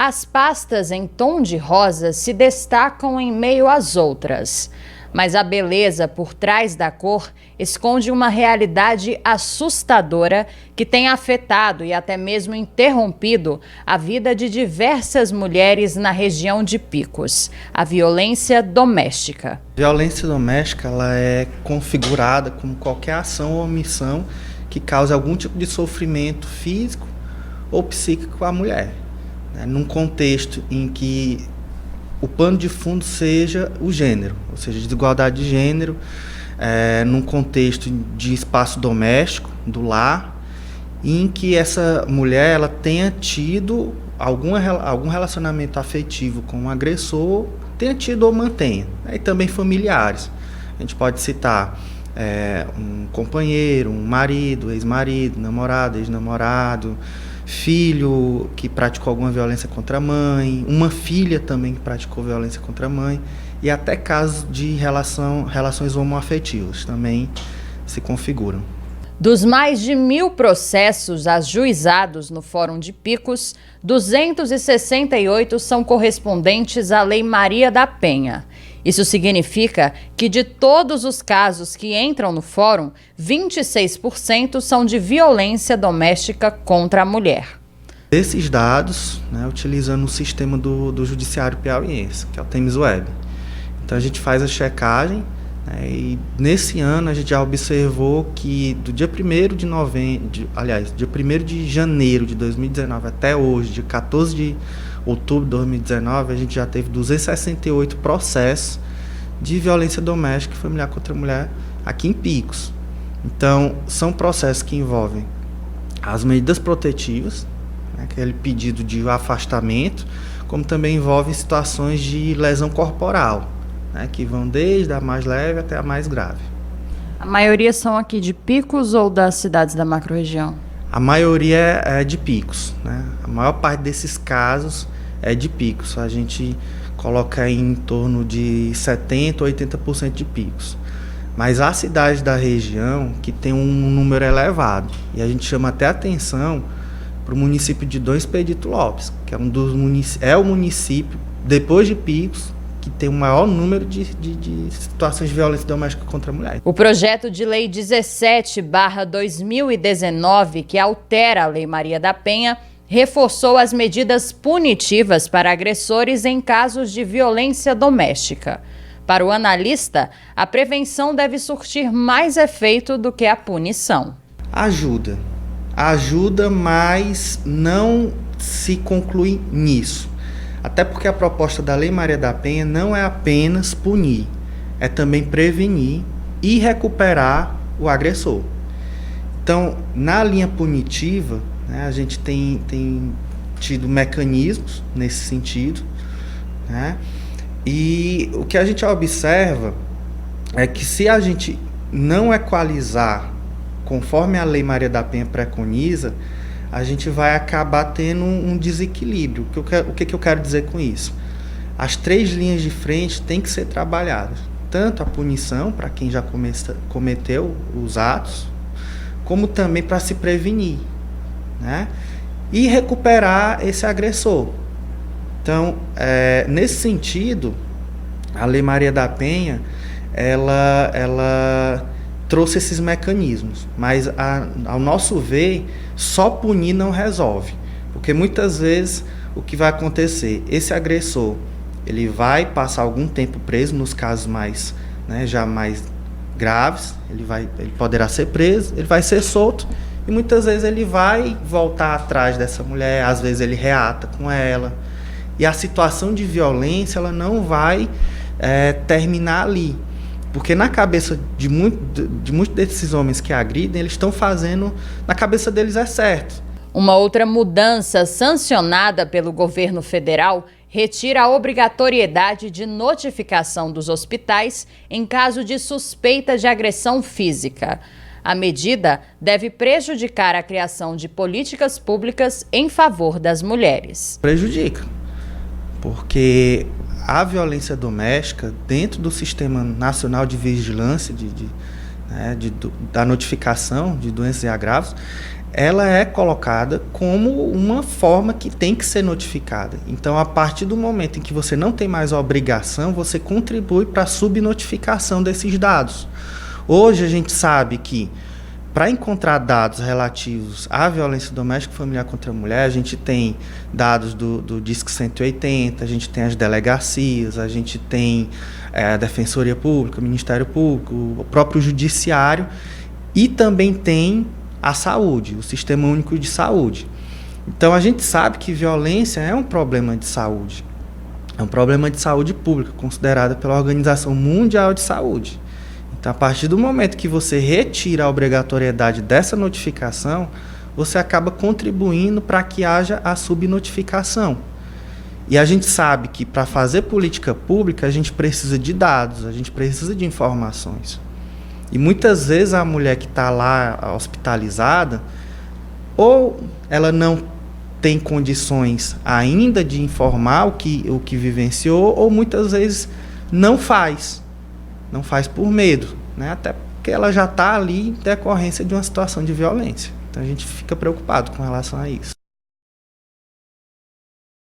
As pastas em tom de rosa se destacam em meio às outras, mas a beleza por trás da cor esconde uma realidade assustadora que tem afetado e até mesmo interrompido a vida de diversas mulheres na região de Picos: a violência doméstica. A violência doméstica ela é configurada como qualquer ação ou omissão que cause algum tipo de sofrimento físico ou psíquico à mulher, num contexto em que o pano de fundo seja o gênero, ou seja, desigualdade de gênero, num contexto de espaço doméstico, do lar, em que essa mulher ela tenha tido algum relacionamento afetivo com o agressor, tenha tido ou mantenha, e também familiares. A gente pode citar um companheiro, um marido, ex-marido, namorado, ex-namorado, filho que praticou alguma violência contra a mãe, uma filha também que praticou violência contra a mãe, e até casos de relações homoafetivas também se configuram. Dos mais de 1.000 processos ajuizados no Fórum de Picos, 268 são correspondentes à Lei Maria da Penha. Isso significa que de todos os casos que entram no fórum, 26% são de violência doméstica contra a mulher. Esses dados, utilizando o sistema do Judiciário Piauiense, que é o TemesWeb. Então a gente faz a checagem, e nesse ano a gente já observou que do dia 1º de janeiro de 2019 até hoje, dia 14 de outubro de 2019, a gente já teve 268 processos de violência doméstica e familiar contra a mulher aqui em Picos. Então, são processos que envolvem as medidas protetivas, aquele pedido de afastamento, como também envolve situações de lesão corporal, que vão desde a mais leve até a mais grave. A maioria são aqui de Picos ou das cidades da macro-região? A maioria é de Picos, A maior parte desses casos é de Picos. A gente coloca em torno de 70% ou 80% de Picos. Mas há cidades da região que tem um número elevado. E a gente chama até atenção para o município de Dom Expedito Lopes, que é o município, depois de Picos, que tem o maior número de situações de violência doméstica contra a mulher. O projeto de lei 17/2019, que altera a Lei Maria da Penha, reforçou as medidas punitivas para agressores em casos de violência doméstica. Para o analista, a prevenção deve surtir mais efeito do que a punição. Ajuda, mas não se conclui nisso. Até porque a proposta da Lei Maria da Penha não é apenas punir, é também prevenir e recuperar o agressor. Então, na linha punitiva, a gente tem tido mecanismos nesse sentido, e o que a gente observa é que se a gente não equalizar conforme a Lei Maria da Penha preconiza, a gente vai acabar tendo um desequilíbrio. O que eu quero dizer com isso? As 3 linhas de frente têm que ser trabalhadas. Tanto a punição, para quem já cometeu os atos, como também para se prevenir, e recuperar esse agressor. Então, nesse sentido, a Lei Maria da Penha, ela trouxe esses mecanismos, mas ao nosso ver, só punir não resolve, porque muitas vezes o que vai acontecer, esse agressor, ele vai passar algum tempo preso, nos casos já mais graves, ele poderá ser preso, ele vai ser solto, e muitas vezes ele vai voltar atrás dessa mulher, às vezes ele reata com ela, e a situação de violência ela não vai terminar ali. Porque na cabeça de muitos desses homens que agridem, eles estão fazendo, na cabeça deles é certo. Uma outra mudança sancionada pelo governo federal retira a obrigatoriedade de notificação dos hospitais em caso de suspeita de agressão física. A medida deve prejudicar a criação de políticas públicas em favor das mulheres. Prejudica, porque a violência doméstica, dentro do Sistema Nacional de Vigilância da notificação de doenças e agravos, ela é colocada como uma forma que tem que ser notificada. Então, a partir do momento em que você não tem mais a obrigação, você contribui para a subnotificação desses dados. Hoje a gente sabe que para encontrar dados relativos à violência doméstica e familiar contra a mulher, a gente tem dados do Disque 180, a gente tem as delegacias, a gente tem a Defensoria Pública, o Ministério Público, o próprio Judiciário, e também tem a saúde, o Sistema Único de Saúde. Então, a gente sabe que violência é um problema de saúde. É um problema de saúde pública, considerada pela Organização Mundial de Saúde. Então, a partir do momento que você retira a obrigatoriedade dessa notificação, você acaba contribuindo para que haja a subnotificação. E a gente sabe que para fazer política pública, a gente precisa de dados, a gente precisa de informações. E muitas vezes a mulher que está lá hospitalizada, ou ela não tem condições ainda de informar o que vivenciou, ou muitas vezes não faz por medo, né? Até porque ela já está ali em decorrência de uma situação de violência. Então a gente fica preocupado com relação a isso.